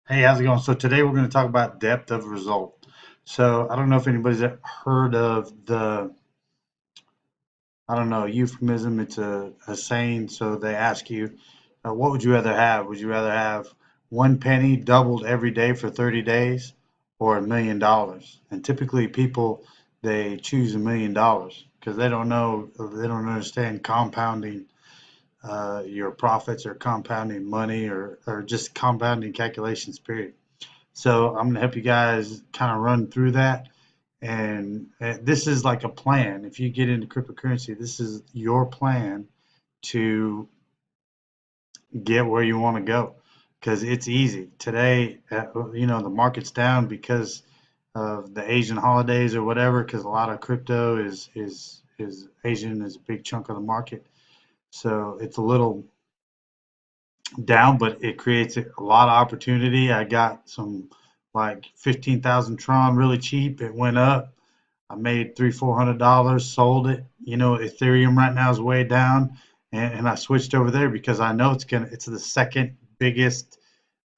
Hey, how's it going? So today we're going to talk about depth of result. So I don't know if anybody's ever heard of I don't know, euphemism. It's a saying. So they ask you, what would you rather have? Would you rather have one penny doubled every day for 30 days or $1 million? And typically people, they choose $1 million because they don't understand compounding your profits or compounding money or just compounding calculations, period. So I'm going to help you guys kind of run through that. And this is like a plan. If you get into cryptocurrency, this is your plan to get where you want to go because it's easy. Today, the market's down because of the Asian holidays or whatever, because a lot of crypto is Asian is a big chunk of the market. So it's a little down, but it creates a lot of opportunity. I got some like 15,000 Tron really cheap. It went up. I made $300-400, sold it. Ethereum right now is way down, and I switched over there because I know it's the second biggest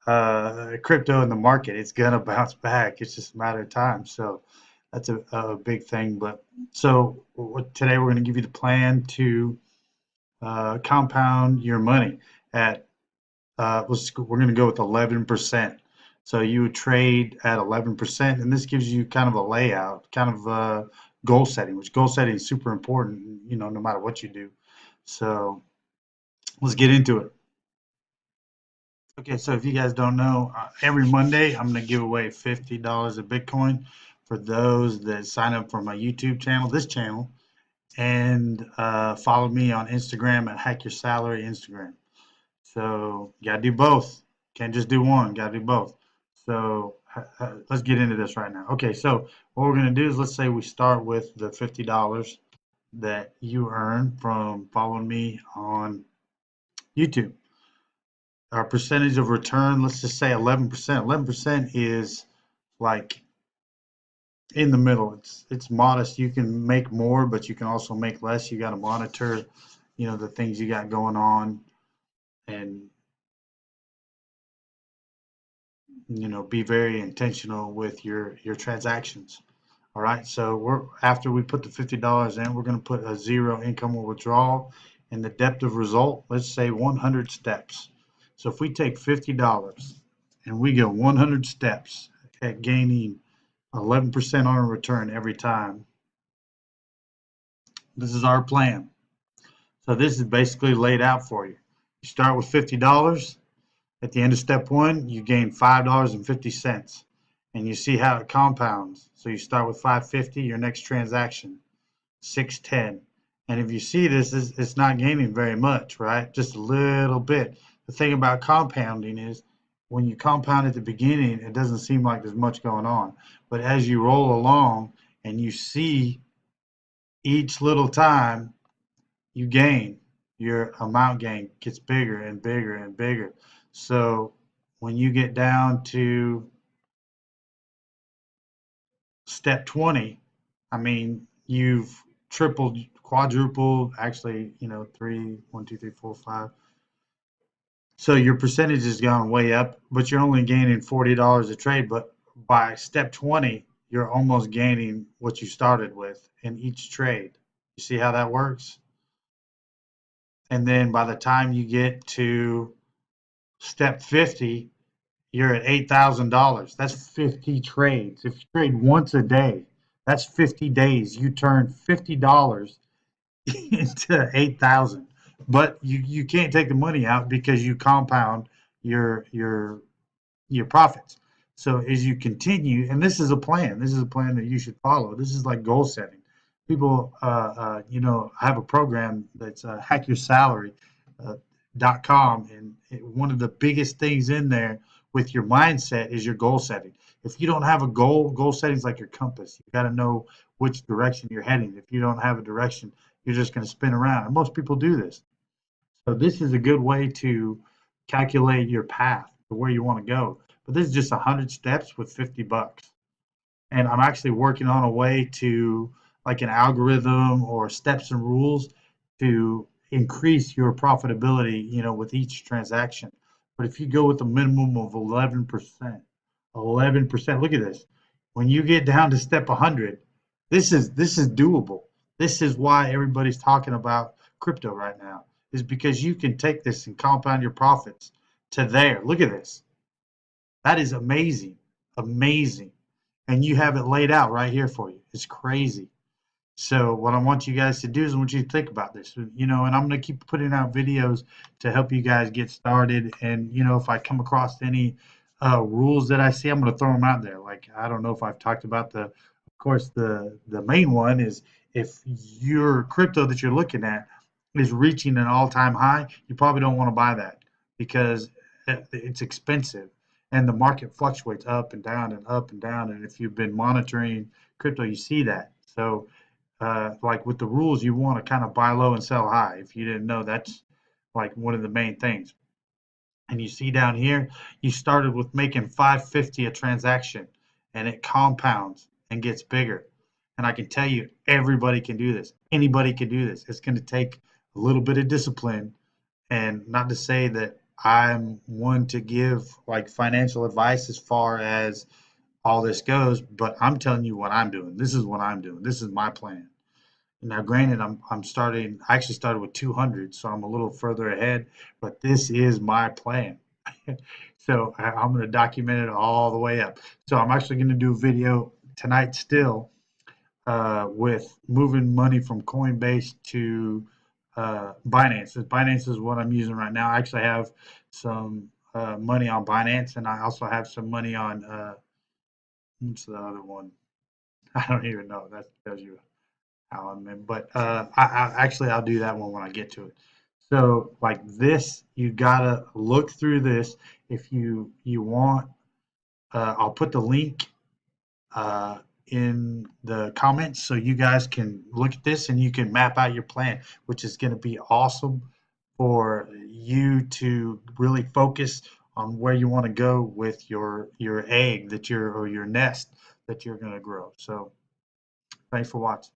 crypto in the market. It's gonna bounce back. It's just a matter of time. So that's a big thing. But so today we're going to give you the plan to compound your money at we're going to go with 11%. So you would trade at 11%, and this gives you kind of a layout, kind of goal setting, which goal setting is super important, no matter what you do. So let's get into it. Okay, so if you guys don't know, every Monday I'm going to give away $50 of Bitcoin for those that sign up for my YouTube channel, this channel, and follow me on Instagram at Hack Your Salary Instagram. So you gotta do both. Can't just do one. Gotta do both. So let's get into this right now. Okay, so what we're gonna do is let's say we start with the $50 that you earn from following me on YouTube. Our percentage of return, let's just say 11%. 11% is like in the middle. It's modest. You can make more, but you can also make less. You got to monitor, the things you got going on and be very intentional with your transactions. All right, so we're after we put the $50 in, we're going to put a zero income or withdrawal and the depth of result, let's say 100 steps. So if we take $50 and we go 100 steps at gaining 11% on a return every time, this is our plan. So this is basically laid out for you. You start with $50. At the end of step one, you gain $5.50, and you see how it compounds. So you start with 550, your next transaction, 610. And if you see this, it's not gaining very much, right? Just a little bit. The thing about compounding is when you compound at the beginning, it doesn't seem like there's much going on. But as you roll along and you see each little time you gain, your amount gain gets bigger and bigger and bigger. So when you get down to step 20, I mean, you've tripled, quadrupled, actually, three, one, two, three, four, five. So your percentage has gone way up, but you're only gaining $40 a trade. But by step 20, you're almost gaining what you started with in each trade. You see how that works? And then by the time you get to step 50, you're at $8,000. That's 50 trades. If you trade once a day, that's 50 days. You turn $50 into 8,000. But you can't take the money out because you compound your your your profits. So as you continue, and this is a plan. This is a plan that you should follow. This is like goal setting. People, have a program that's Hack Your Salary. .com, and one of the biggest things in there with your mindset is your goal setting. If you don't have a goal setting is like your compass. You got to know which direction you're heading. If you don't have a direction, you're just going to spin around. And most people do this. So this is a good way to calculate your path to where you want to go. But this is just 100 steps with $50. And I'm actually working on a way to like an algorithm or steps and rules to increase your profitability, with each transaction. But if you go with a minimum of 11%, 11%, look at this. When you get down to step 100, this is doable. This is why everybody's talking about crypto right now, is because you can take this and compound your profits to there. Look at this. That is amazing. Amazing. And you have it laid out right here for you. It's crazy. So what I want you guys to do is I want you to think about this, and I'm going to keep putting out videos to help you guys get started. And, if I come across any rules that I see, I'm going to throw them out there. Like, I don't know if I've talked about of course, the main one is if your crypto that you're looking at is reaching an all-time high, you probably don't want to buy that because it's expensive and the market fluctuates up and down and up and down. And if you've been monitoring crypto, you see that. So like with the rules, you want to kind of buy low and sell high. If you didn't know, that's like one of the main things. And you see down here, you started with making 550 a transaction, and it compounds and gets bigger. And I can tell you, everybody can do this. Anybody can do this. It's going to take a little bit of discipline, and not to say that I'm one to give like financial advice as far as all this goes, but I'm telling you what I'm doing. This is what I'm doing. This is my plan. Now, granted, I'm starting. I actually started with 200, so I'm a little further ahead. But this is my plan. So I'm going to document it all the way up. So I'm actually going to do a video tonight still with moving money from Coinbase to Binance. Binance is what I'm using right now. I actually have some money on Binance, and I also have some money on what's the other one? I don't even know. That tells you how I'm in. But I'll do that one when I get to it. So like this, you gotta look through this. If you want, I'll put the link in the comments so you guys can look at this and you can map out your plan, which is going to be awesome for you to really focus on where you want to go with your egg that you're or your nest that you're going to grow. So thanks for watching.